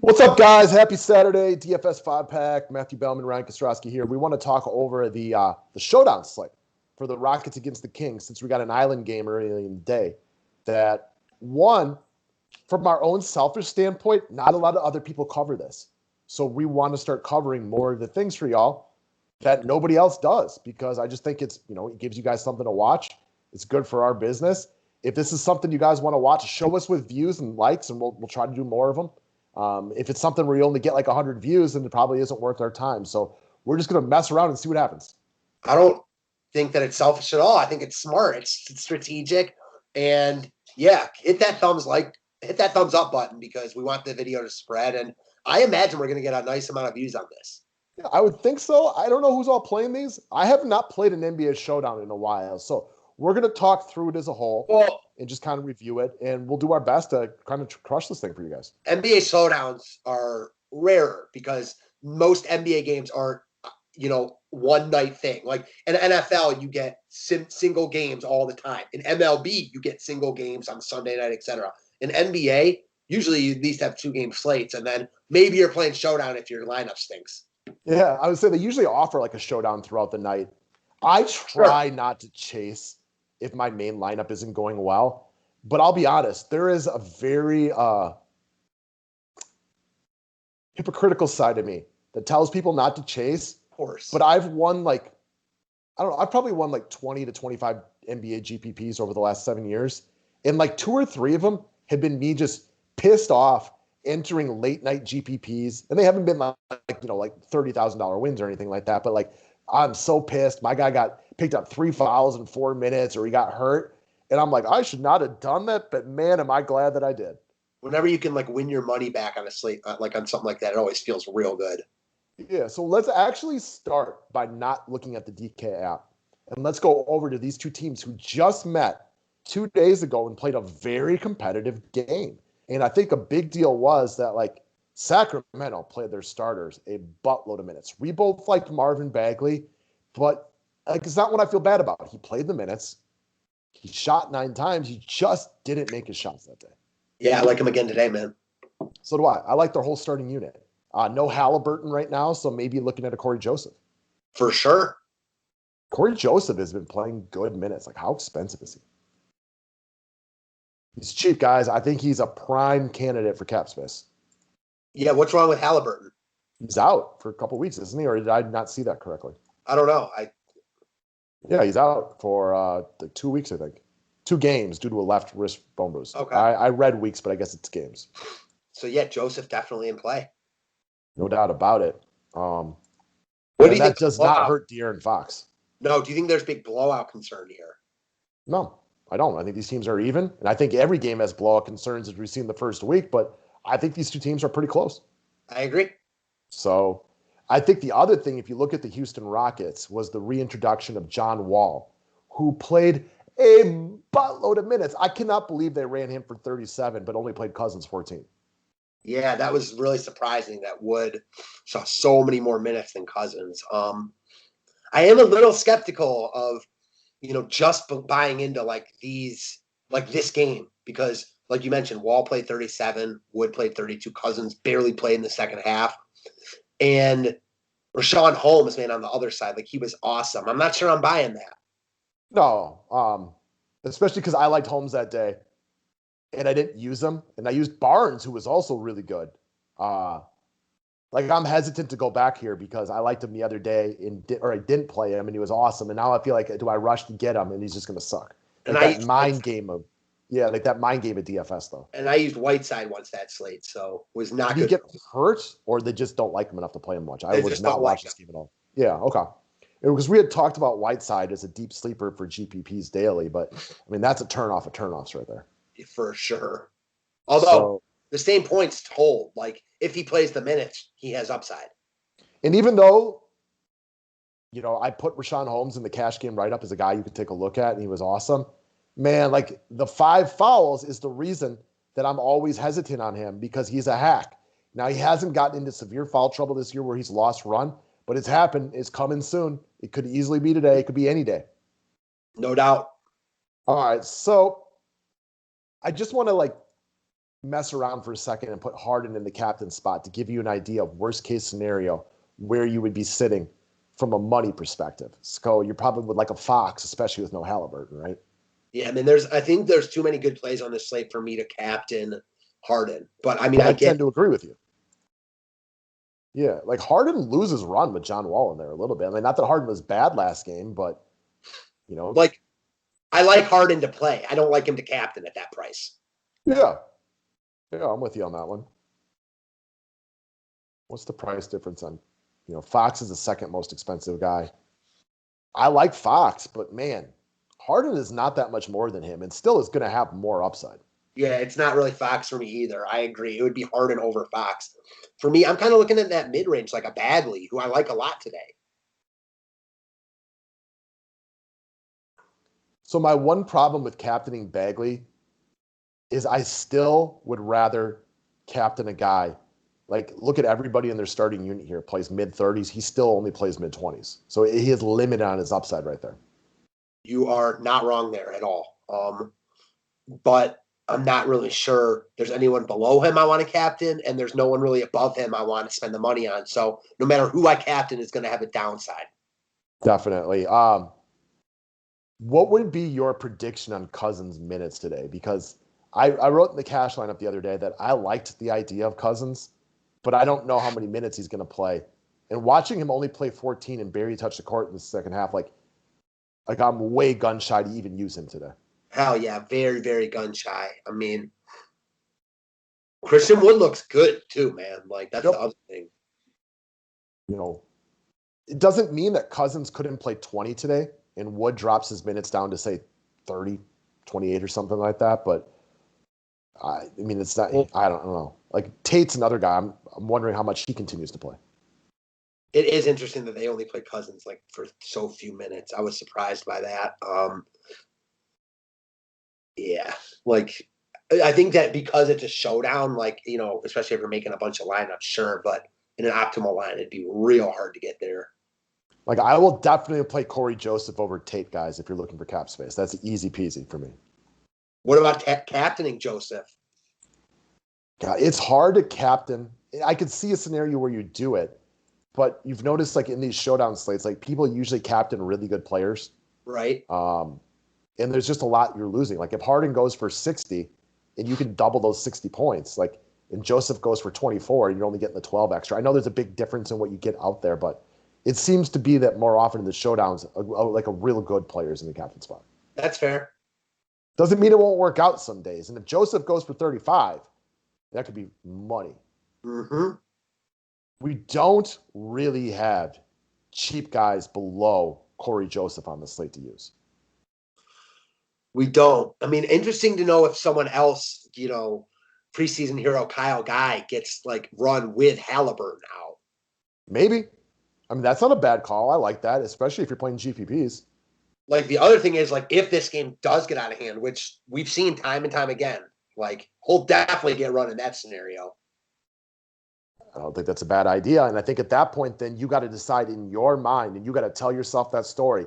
What's up, guys? Happy Saturday. DFS 5-pack. Matthew Bellman, Ryan Kostrowski here. We want to talk over the Showdown slate for the Rockets against the Kings, since we got an island game early in the day that, one, from our own selfish standpoint, not a lot of other people cover this. So we want to start covering more of the things for y'all that nobody else does, because I just think it gives you guys something to watch. It's good for our business. If this is something you guys want to watch, show us with views and likes, and we'll try to do more of them. If it's something where you only get like 100 views, then it probably isn't worth our time. So we're just going to mess around and see what happens. I don't think that it's selfish at all. I think it's smart. It's strategic. And yeah, hit that thumbs up button because we want the video to spread. And I imagine we're going to get a nice amount of views on this. Yeah, I would think so. I don't know who's all playing these. I have not played an NBA Showdown in a while. So we're going to talk through it as a whole and just kind of review it. And we'll do our best to kind of crush this thing for you guys. NBA Showdowns are rarer because most NBA games aren't, one night thing. Like in NFL, you get single games all the time. In MLB, you get single games on Sunday night, etc. In NBA, usually you at least have 2-game slates, and then maybe you're playing Showdown if your lineup stinks. Yeah, I would say they usually offer like a showdown throughout the night. I try not to chase if my main lineup isn't going well, but I'll be honest, there is a very hypocritical side of me that tells people not to chase. Of course. But I've won I've probably won like 20 to 25 NBA GPPs over the last 7 years. And like 2 or 3 of them have been me just pissed off entering late night GPPs. And they haven't been like $30,000 wins or anything like that. But like, I'm so pissed. My guy got picked up 3 fouls in 4 minutes, or he got hurt. And I'm like, I should not have done that. But man, am I glad that I did. Whenever you can like win your money back on a slate, like on something like that, it always feels real good. Yeah, so let's actually start by not looking at the DK app. And let's go over to these two teams who just met 2 days ago and played a very competitive game. And I think a big deal was that, like, Sacramento played their starters a buttload of minutes. We both liked Marvin Bagley, but it's not what I feel bad about. He played the minutes. He shot 9 times. He just didn't make his shots that day. Yeah, I like him again today, man. So do I. I like their whole starting unit. No Halliburton right now, so maybe looking at a Corey Joseph. For sure. Corey Joseph has been playing good minutes. Like, how expensive is he? He's cheap, guys. I think he's a prime candidate for cap space. Yeah, what's wrong with Halliburton? He's out for a couple weeks, isn't he? Or did I not see that correctly? I don't know. Yeah, he's out for 2 weeks, I think. 2 games due to a left wrist bone bruise. Okay. I read weeks, but I guess it's games. So, yeah, Joseph definitely in play. No doubt about it. What do you think? That does not hurt De'Aaron Fox. No, do you think there's big blowout concern here? No, I don't. I think these teams are even. And I think every game has blowout concerns, as we've seen the first week. But I think these two teams are pretty close. I agree. So I think the other thing, if you look at the Houston Rockets, was the reintroduction of John Wall, who played a buttload of minutes. I cannot believe they ran him for 37, but only played Cousins 14. Yeah, that was really surprising that Wood saw so many more minutes than Cousins. I am a little skeptical of, just buying into this game because, like you mentioned, Wall played 37, Wood played 32, Cousins barely played in the second half. And Rashawn Holmes, man, on the other side, he was awesome. I'm not sure I'm buying that. No, especially because I liked Holmes that day. And I didn't use him. And I used Barnes, who was also really good. I'm hesitant to go back here because I liked him the other day, I didn't play him, and he was awesome. And now I feel like, do I rush to get him? And he's just going to suck. That mind game of DFS, though. And I used Whiteside once that slate, so was not good. Did he get hurt, or they just don't like him enough to play him much? I would not watch this game at all. Yeah, okay. Because we had talked about Whiteside as a deep sleeper for GPPs daily, but, I mean, that's a turnoff of turnoffs right there. For sure. Although the same points hold. If he plays the minutes, he has upside. And even though, I put Rashawn Holmes in the cash game write-up as a guy you could take a look at, and he was awesome. Man, the 5 fouls is the reason that I'm always hesitant on him, because he's a hack. Now, he hasn't gotten into severe foul trouble this year where he's lost run, but it's happened. It's coming soon. It could easily be today. It could be any day. No doubt. All right, so I just want to mess around for a second and put Harden in the captain spot to give you an idea of worst case scenario where you would be sitting from a money perspective. So you're probably with like a Fox, especially with no Halliburton, right? Yeah, I mean, I think there's too many good plays on this slate for me to captain Harden. But I mean, I tend to agree with you. Yeah, like Harden loses run with John Wall in there a little bit. I mean, not that Harden was bad last game, but like I like Harden to play. I don't like him to captain at that price. Yeah, I'm with you on that one. What's the price difference on? Fox is the second most expensive guy. I like Fox, but man, Harden is not that much more than him, and still is going to have more upside. Yeah, it's not really Fox for me either. I agree. It would be Harden over Fox. For me, I'm kind of looking at that mid-range, like a Bagley, who I like a lot today. So my one problem with captaining Bagley is I still would rather captain a guy. Like, look at everybody in their starting unit here. Plays mid-30s. He still only plays mid-20s. So he is limited on his upside right there. You are not wrong there at all. But I'm not really sure there's anyone below him I want to captain, and there's no one really above him I want to spend the money on. So no matter who I captain is going to have a downside. Definitely. What would be your prediction on Cousins' minutes today? Because I wrote in the cash lineup the other day that I liked the idea of Cousins, but I don't know how many minutes he's going to play. And watching him only play 14 and barely touch the court in the second half, like I'm way gun shy to even use him today. Hell yeah, very, very gun shy. I mean, Christian Wood looks good too, man. Like, that's the other thing. It doesn't mean that Cousins couldn't play 20 today and Wood drops his minutes down to, say, 30, 28 or something like that. But, I mean, it's not – I don't know. Like, Tate's another guy. I'm wondering how much he continues to play. It is interesting that they only play Cousins, like, for so few minutes. I was surprised by that. Yeah, like I think that because it's a showdown, like, especially if you're making a bunch of lineups, sure, but in an optimal line, it'd be real hard to get there. Like, I will definitely play Corey Joseph over Tate, guys, if you're looking for cap space. That's easy peasy for me. What about captaining Joseph? God, it's hard to captain. I could see a scenario where you do it, but you've noticed, like, in these showdown slates, like, people usually captain really good players. Right. And there's just a lot you're losing. Like, if Harden goes for 60 and you can double those 60 points, like, and Joseph goes for 24 and you're only getting the 12 extra. I know there's a big difference in what you get out there, but it seems to be that more often in the showdowns, like a real good players in the captain spot. That's fair. Doesn't mean it won't work out some days. And if Joseph goes for 35, that could be money. Mm-hmm. We don't really have cheap guys below Corey Joseph on the slate to use. We don't. I mean, interesting to know if someone else, preseason hero Kyle Guy gets like run with Halliburton out. Maybe. I mean, that's not a bad call. I like that, especially if you're playing GPPs. Like, the other thing is, like, if this game does get out of hand, which we've seen time and time again, like, he'll definitely get run in that scenario. I don't think that's a bad idea. And I think at that point, then you got to decide in your mind, and you got to tell yourself that story.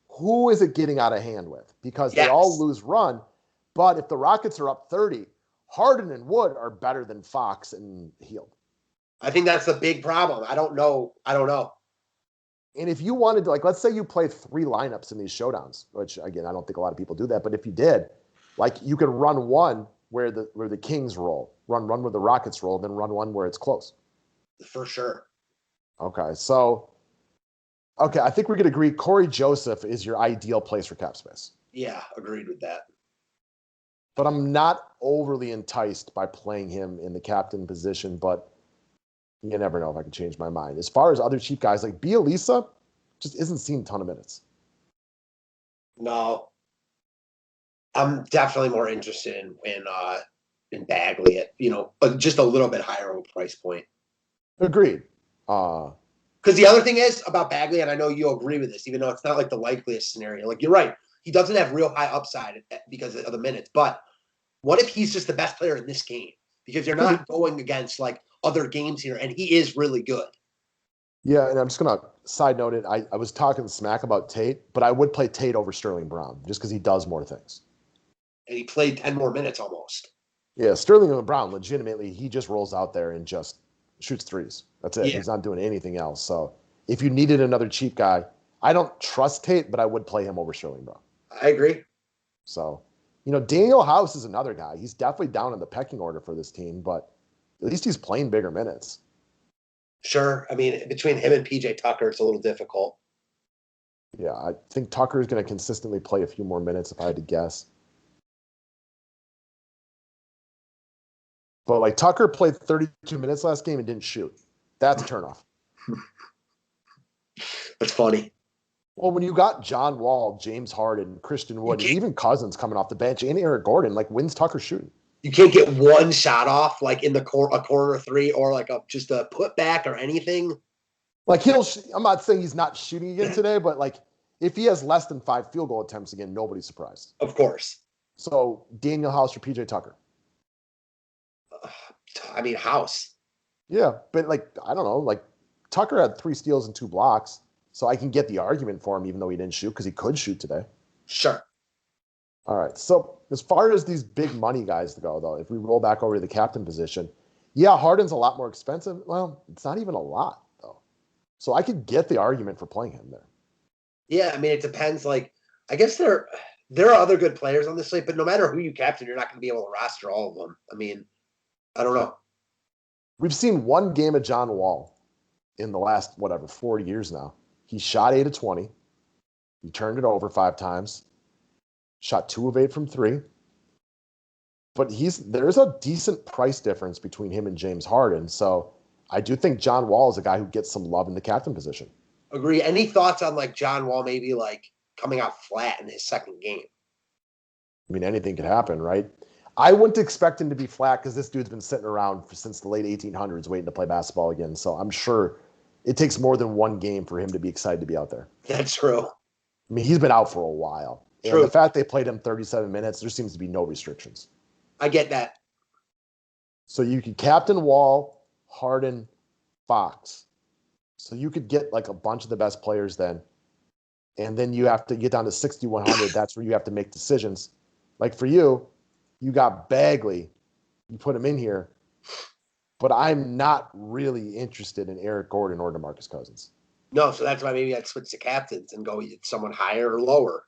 Who is it getting out of hand with? Because they all lose run. But if the Rockets are up 30, Harden and Wood are better than Fox and Hield. I think that's the big problem. I don't know. And if you wanted to, like, let's say you play 3 lineups in these showdowns, which, again, I don't think a lot of people do that. But if you did, like, you could run one where the Kings roll, run where the Rockets roll, then run one where it's close. For sure. Okay, so I think we could agree Corey Joseph is your ideal place for cap space. Yeah, agreed with that. But I'm not overly enticed by playing him in the captain position, but you never know if I can change my mind. As far as other cheap guys, like Bielisa just isn't seeing a ton of minutes. No. I'm definitely more interested in Bagley at, just a little bit higher of a price point. Agreed. Because the other thing is about Bagley, and I know you agree with this, even though it's not like the likeliest scenario. Like, you're right. He doesn't have real high upside because of the minutes. But what if he's just the best player in this game? Because you're not going against, like, other games here, and he is really good. Yeah, and I'm just going to side note it. I was talking smack about Tate, but I would play Tate over Sterling Brown just because he does more things. And he played 10 more minutes almost. Yeah, Sterling Brown, legitimately, he just rolls out there and just shoots threes. That's it. Yeah, He's not doing anything else. So if you needed another cheap guy, I don't trust Tate, but I would play him over Sterling Brown. I agree. So, Daniel House is another guy. He's definitely down in the pecking order for this team, but at least he's playing bigger minutes. Sure. I mean, between him and PJ Tucker, it's a little difficult. Yeah, I think Tucker is going to consistently play a few more minutes if I had to guess. But like Tucker played 32 minutes last game and didn't shoot. That's a turnoff. That's funny. Well, when you got John Wall, James Harden, Christian Wood, and even Cousins coming off the bench, and Eric Gordon, like when's Tucker shooting? You can't get one shot off like in the a corner three or like just a putback or anything. Like I'm not saying he's not shooting again today, but like if he has less than 5 field goal attempts again, nobody's surprised. Of course. So Daniel House or PJ Tucker? I mean, House. Yeah, but like I don't know, like Tucker had 3 steals and 2 blocks, so I can get the argument for him even though he didn't shoot because he could shoot today. Sure. All right. So as far as these big money guys to go, though, if we roll back over to the captain position, yeah, Harden's a lot more expensive. Well, it's not even a lot though. So I could get the argument for playing him there. Yeah, I mean, it depends. Like, I guess there are other good players on this slate, but no matter who you captain, you're not going to be able to roster all of them. I mean, I don't know. We've seen one game of John Wall in the last 40 years now. He shot 8 of 20. He turned it over 5 times. Shot 2 of 8 from 3. But there's a decent price difference between him and James Harden. So I do think John Wall is a guy who gets some love in the captain position. Agree. Any thoughts on like John Wall maybe like coming out flat in his second game? I mean, anything could happen, right? I wouldn't expect him to be flat because this dude's been sitting around since the late 1800s waiting to play basketball again. So I'm sure it takes more than one game for him to be excited to be out there. That's true. I mean, he's been out for a while. True. And the fact they played him 37 minutes, there seems to be no restrictions. I get that. So you could captain Wall, Harden, Fox. So you could get like a bunch of the best players then. And then you have to get down to 6,100. That's where you have to make decisions. Like for you, you got Bagley. You put him in here. But I'm not really interested in Eric Gordon or DeMarcus Cousins. No, so that's why maybe I'd switch to captains and go someone higher or lower.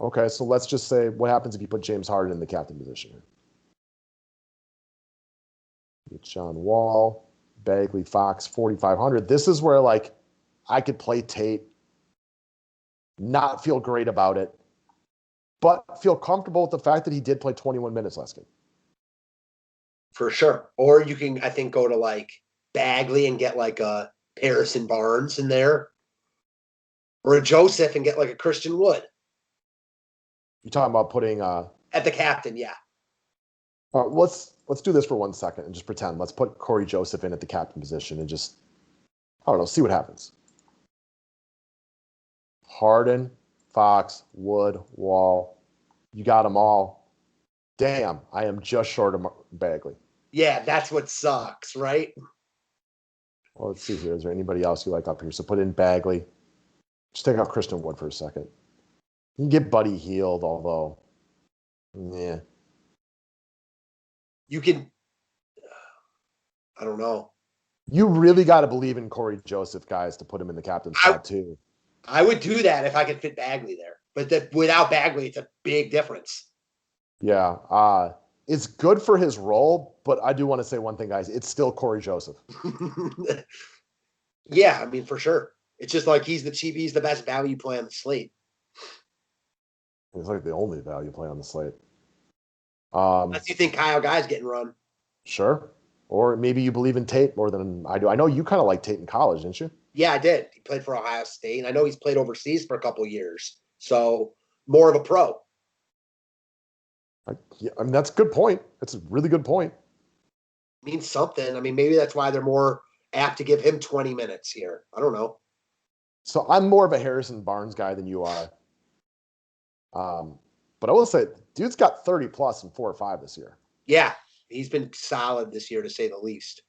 Okay, so let's just say what happens if you put James Harden in the captain position here? Get John Wall, Bagley, Fox, 4,500. This is where like I could play Tate, not feel great about it, but feel comfortable with the fact that he did play 21 minutes last game. For sure. Or you can, I think, go to like Bagley and get like a Harrison Barnes in there. Or a Joseph and get like a Christian Wood. You're talking about putting at the captain, yeah. Let's do this for 1 second and just pretend. Let's put Corey Joseph in at the captain position and just, I don't know, see what happens. Harden, Fox, Wood, Wall. You got them all. Damn, I am just short of Bagley. Yeah, that's what sucks, right? Well, let's see here. Is there anybody else you like up here? So put in Bagley. Just take out Christian Wood for a second. You can get Buddy Hield, although, yeah. You can, I don't know. You really got to believe in Corey Joseph, guys, to put him in the captain's spot, too. I would do that if I could fit Bagley there. But without Bagley, it's a big difference. Yeah. It's good for his role, but I do want to say one thing, guys. It's still Corey Joseph. Yeah, I mean, for sure. It's just like he's the best value play on the slate. He's like the only value play on the slate. Unless you think Kyle Guy's getting run. Sure. Or maybe you believe in Tate more than I do. I know you kind of like Tate in college, didn't you? Yeah, I did. He played for Ohio State, and I know he's played overseas for a couple of years. So more of a pro. I mean, that's a good point. That's a really good point. Means something. I mean, maybe that's why they're more apt to give him 20 minutes here. I don't know. So I'm more of a Harrison Barnes guy than you are. But I will say, dude's got 30 plus and 4 or 5 this year. Yeah, he's been solid this year, to say the least.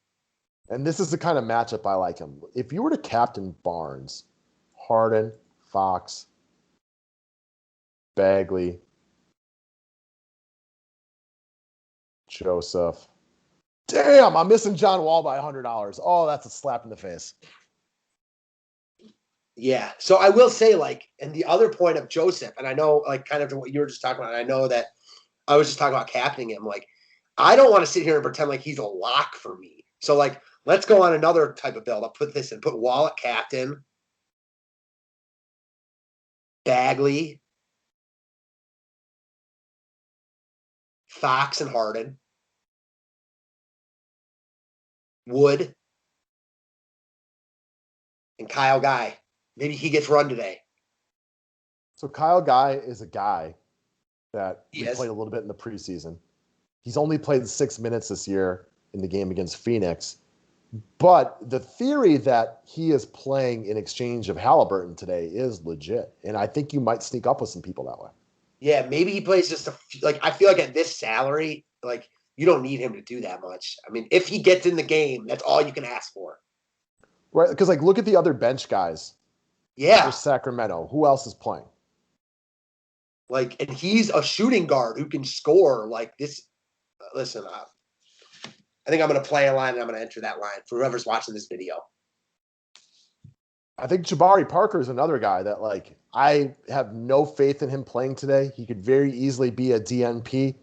And this is the kind of matchup I like him. If you were to captain Barnes, Harden, Fox, Bagley, Joseph. Damn, I'm missing John Wall by $100. Oh, that's a slap in the face. Yeah. So I will say, like, and the other point of Joseph, and I know, like, kind of what you were just talking about, and I know that I was just talking about captaining him. Like, I don't want to sit here and pretend like he's a lock for me. So, like, let's go on another type of build. I'll put this in. Put Wall at captain. Bagley. Fox and Harden. Wood. And Kyle Guy. Maybe he gets run today. So Kyle Guy is a guy that we Yes. played a little bit in the preseason. He's only played 6 minutes this year in the game against Phoenix. But the theory that he is playing in exchange of Halliburton today is legit. And I think you might sneak up with some people that way. Yeah, maybe he plays just like, I feel like at this salary, like, you don't need him to do that much. I mean, if he gets in the game, that's all you can ask for. Right? Because, like, look at the other bench guys Yeah. for Sacramento. Who else is playing? Like, and he's a shooting guard who can score like this. Listen, I think I'm going to play a line and I'm going to enter that line for whoever's watching this video. I think Jabari Parker is another guy that, like, I have no faith in him playing today. He could very easily be a DNP.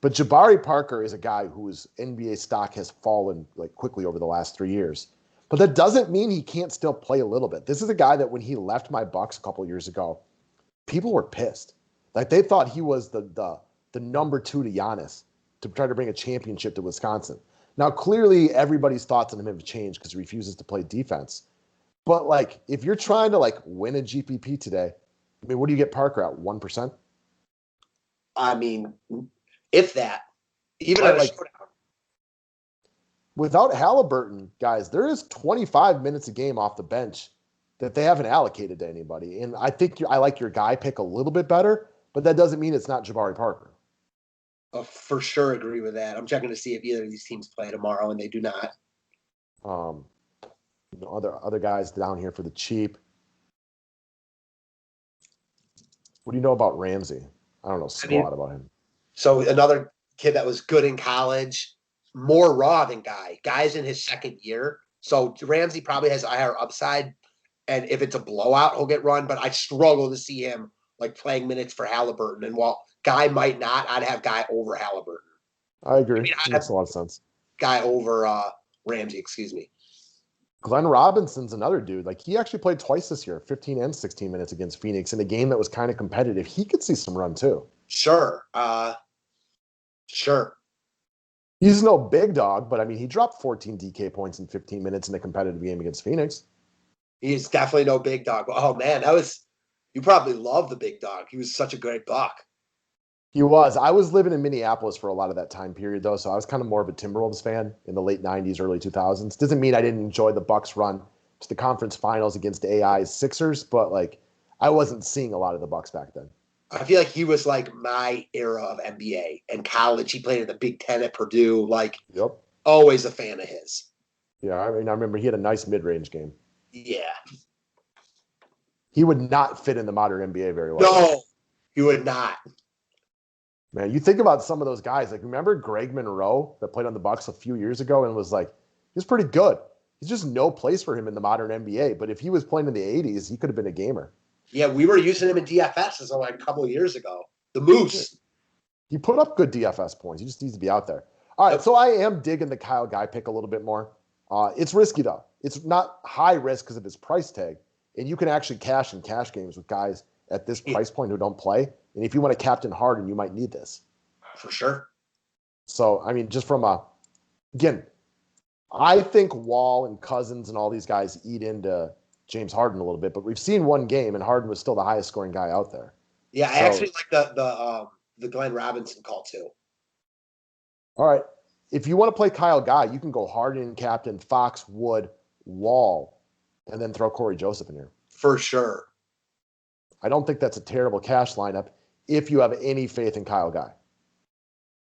But Jabari Parker is a guy whose NBA stock has fallen, like, quickly over the last 3 years. But that doesn't mean he can't still play a little bit. This is a guy that when he left my Bucks a couple of years ago, people were pissed. Like, they thought he was the number 2 to Giannis to try to bring a championship to Wisconsin. Now, clearly, everybody's thoughts on him have changed because he refuses to play defense. But, like, if you're trying to, like, win a GPP today, I mean, what do you get Parker at? 1%? I mean, if that, even Right, at a like, showdown. Without Halliburton, guys, there is 25 minutes a game off the bench that they haven't allocated to anybody. And I think I like your guy pick a little bit better, but that doesn't mean it's not Jabari Parker. For sure agree with that. I'm checking to see if either of these teams play tomorrow, and they do not. Other guys down here for the cheap. What do you know about Ramsey? I don't know squat about him. So another kid that was good in college, more raw than Guy. Guy's in his second year. So Ramsey probably has a higher upside. And if it's a blowout, he'll get run. But I struggle to see him, like, playing minutes for Halliburton. And while Guy might not, I'd have Guy over Halliburton. I agree. It makes a lot of sense. Guy over Ramsey, excuse me. Glenn Robinson's another dude. Like, he actually played twice this year, 15 and 16 minutes against Phoenix in a game that was kind of competitive. He could see some run too. Sure. Sure. He's no big dog, but I mean, he dropped 14 DK points in 15 minutes in a competitive game against Phoenix. He's definitely no big dog. Oh, man, you probably love the big dog. He was such a great buck. He was. I was living in Minneapolis for a lot of that time period, though, so I was kind of more of a Timberwolves fan in the late 90s, early 2000s. Doesn't mean I didn't enjoy the Bucks run to the conference finals against AI's Sixers, but, like, I wasn't seeing a lot of the Bucks back then. I feel like he was, like, my era of NBA. And college, he played in the Big Ten at Purdue. Like, Yep. Always a fan of his. Yeah, I mean, I remember he had a nice mid-range game. Yeah. He would not fit in the modern NBA very well. No, he would not. Man, you think about some of those guys. Like, remember Greg Monroe that played on the Bucks a few years ago and was like, he's pretty good. He's just no place for him in the modern NBA. But if he was playing in the 80s, he could have been a gamer. Yeah, we were using him in DFS as like a couple of years ago. The Moose. He put up good DFS points. He just needs to be out there. All right, so I am digging the Kyle Guy pick a little bit more. It's risky, though. It's not high risk because of his price tag. And you can actually cash in cash games with guys at this price point who don't play. And if you want to captain Harden, you might need this. For sure. So, I mean, just from again, I think Wall and Cousins and all these guys eat into James Harden a little bit, but we've seen one game and Harden was still the highest scoring guy out there. Yeah, I actually like the Glenn Robinson call too. All right. If you want to play Kyle Guy, you can go Harden, captain, Fox, Wood, Wall, and then throw Corey Joseph in here. For sure. I don't think that's a terrible cash lineup if you have any faith in Kyle Guy.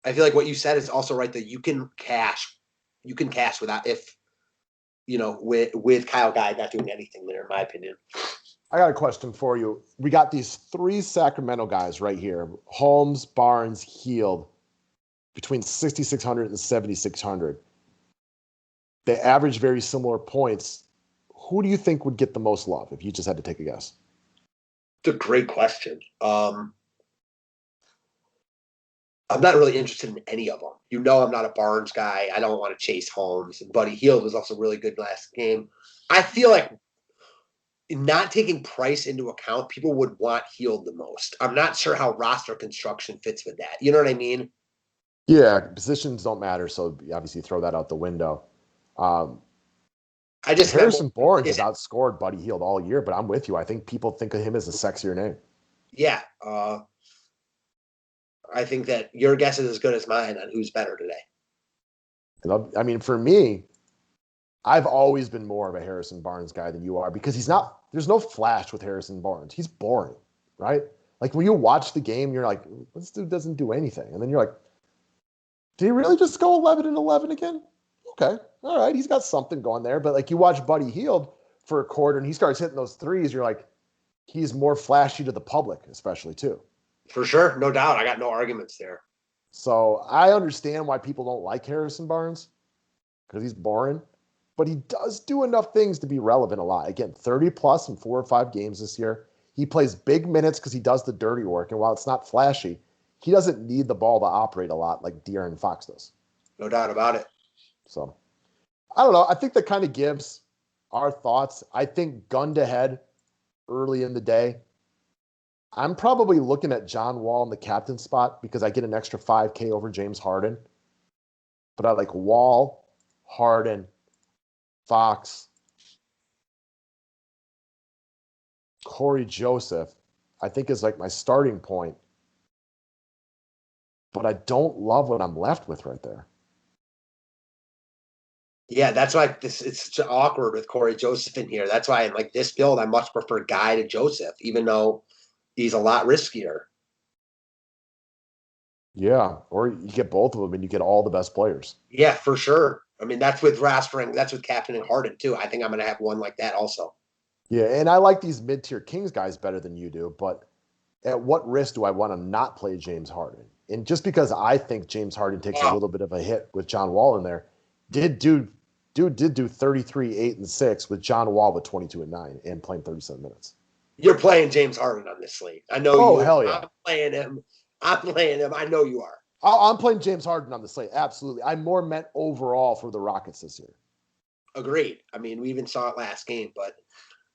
I feel like what you said is also right, that you can cash without, if, with Kyle Guy not doing anything there, in my opinion. I got a question for you. We got these 3 Sacramento guys right here: Holmes, Barnes, Hield. between 6,600 and 7,600. They average very similar points. Who do you think would get the most love if you just had to take a guess? It's a great question. I'm not really interested in any of them. You know, I'm not a Barnes guy. I don't want to chase Holmes. And Buddy Hield was also really good last game. I feel like not taking price into account, people would want Hield the most. I'm not sure how roster construction fits with that. You know what I mean? Yeah, positions don't matter, so obviously throw that out the window. I just Harrison Barnes has outscored Buddy Hield all year, but I'm with you. I think people think of him as a sexier name. Yeah. I think that your guess is as good as mine on who's better today. I mean, for me, I've always been more of a Harrison Barnes guy than you are because there's no flash with Harrison Barnes. He's boring, right? Like when you watch the game, you're like, this dude doesn't do anything. And then you're like, did he really just go 11-11 again? Okay. All right. He's got something going there. But like you watch Buddy Hield for a quarter and he starts hitting those threes, you're like, he's more flashy to the public, especially too. For sure. No doubt. I got no arguments there. So I understand why people don't like Harrison Barnes because he's boring, but he does do enough things to be relevant a lot. Again, 30 plus in 4 or 5 games this year. He plays big minutes because he does the dirty work. And while it's not flashy, he doesn't need the ball to operate a lot like De'Aaron Fox does. No doubt about it. So I don't know. I think that kind of gives our thoughts. I think gun to head early in the day, I'm probably looking at John Wall in the captain spot because I get an extra 5K over James Harden. But I like Wall, Harden, Fox, Corey Joseph, I think is like my starting point. But I don't love what I'm left with right there. Yeah, that's why it's awkward with Corey Joseph in here. That's why in like this build, I much prefer Guy to Joseph, even though he's a lot riskier. Yeah, or you get both of them and you get all the best players. Yeah, for sure. I mean, that's with rostering. That's with captain and Harden too. I think I'm going to have one like that also. Yeah, and I like these mid-tier Kings guys better than you do, but at what risk do I want to not play James Harden? And just because I think James Harden takes a little bit of a hit with John Wall in there, dude did do 33, 8, and 6 with John Wall with 22 and 9 and playing 37 minutes. You're playing James Harden on this slate. I know you. Oh, hell yeah. I'm playing him. I know you are. I'm playing James Harden on the slate. Absolutely. I'm more meant overall for the Rockets this year. Agreed. I mean, we even saw it last game, but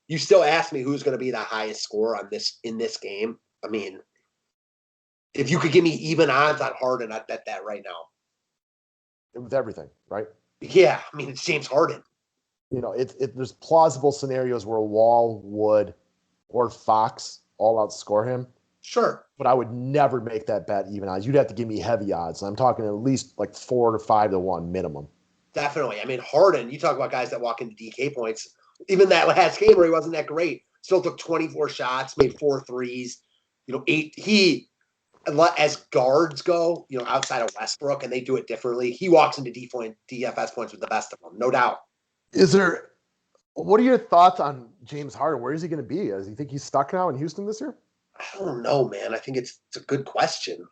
you still ask me who's going to be the highest score in this game. I mean, if you could give me even odds on Harden, I'd bet that right now. With everything, right? Yeah, I mean, it's James Harden. You know, there's plausible scenarios where Wall would or Fox all outscore him. Sure. But I would never make that bet even odds. You'd have to give me heavy odds. I'm talking at least like 4 to 5 to 1 minimum. Definitely. I mean, Harden, you talk about guys that walk into DK points. Even that last game where he wasn't that great, still took 24 shots, made 4 threes, 8. As guards go, outside of Westbrook, and they do it differently, he walks into DFS points with the best of them, no doubt. What are your thoughts on James Harden? Where is he going to be? Does he think he's stuck now in Houston this year? I don't know, man. I think it's a good question.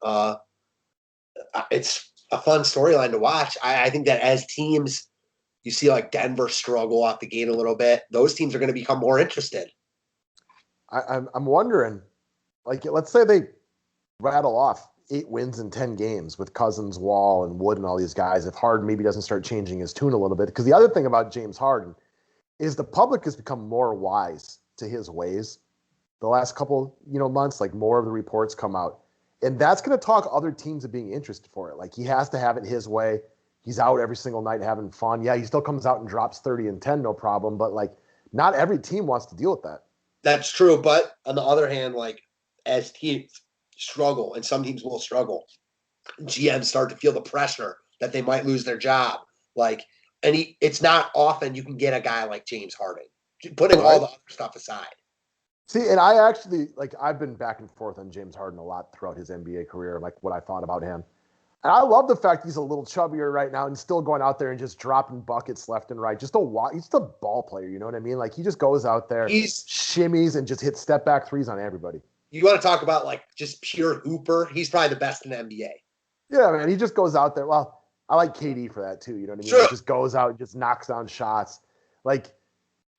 It's a fun storyline to watch. I think that as teams, you see like Denver struggle off the gate a little bit, those teams are going to become more interested. I'm wondering, like, let's say they rattle off 8 wins in 10 games with Cousins, Wall, and Wood and all these guys. If Harden maybe doesn't start changing his tune a little bit, because the other thing about James Harden is the public has become more wise to his ways the last couple, months. Like more of the reports come out, and that's going to talk other teams of being interested for it. Like he has to have it his way. He's out every single night having fun. Yeah, he still comes out and drops 30 and 10, no problem. But like, not every team wants to deal with that. That's true. But on the other hand, like as teams struggle, and some teams will struggle, GMs start to feel the pressure that they might lose their job. Like, and it's not often you can get a guy like James Harden, putting all the other stuff aside. See, and I actually, I've been back and forth on James Harden a lot throughout his NBA career, like what I thought about him. And I love the fact he's a little chubbier right now and still going out there and just dropping buckets left and right. He's just a ball player, you know what I mean? Like, he just goes out there, shimmies, and just hits step-back threes on everybody. You want to talk about, just pure hooper? He's probably the best in the NBA. Yeah, man, he just goes out there. Well, I like KD for that too. You know what I mean? Sure. Like, just goes out and just knocks down shots. Like,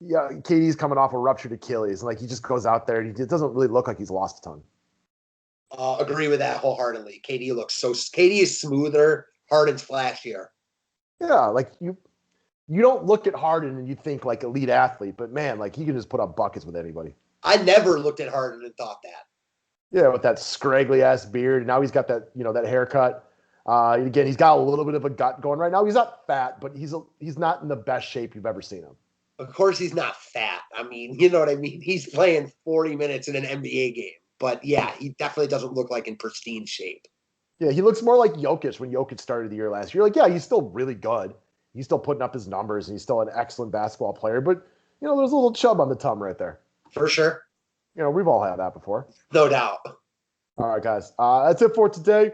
yeah, KD's coming off a ruptured Achilles, and like he just goes out there and it doesn't really look like he's lost a ton. Agree with that wholeheartedly. KD is smoother. Harden's flashier. Yeah, like you don't look at Harden and you think like elite athlete, but man, like he can just put up buckets with anybody. I never looked at Harden and thought that. Yeah, with that scraggly ass beard. Now he's got that, that haircut. Again, he's got a little bit of a gut going right now. He's not fat, but he's not in the best shape you've ever seen him. Of course, he's not fat. I mean, you know what I mean? He's playing 40 minutes in an NBA game. But yeah, he definitely doesn't look like in pristine shape. Yeah, he looks more like Jokic when Jokic started the year last year. Like, yeah, he's still really good. He's still putting up his numbers, and he's still an excellent basketball player. But, there's a little chub on the tum right there. For sure. We've all had that before. No doubt. All right, guys. That's it for today.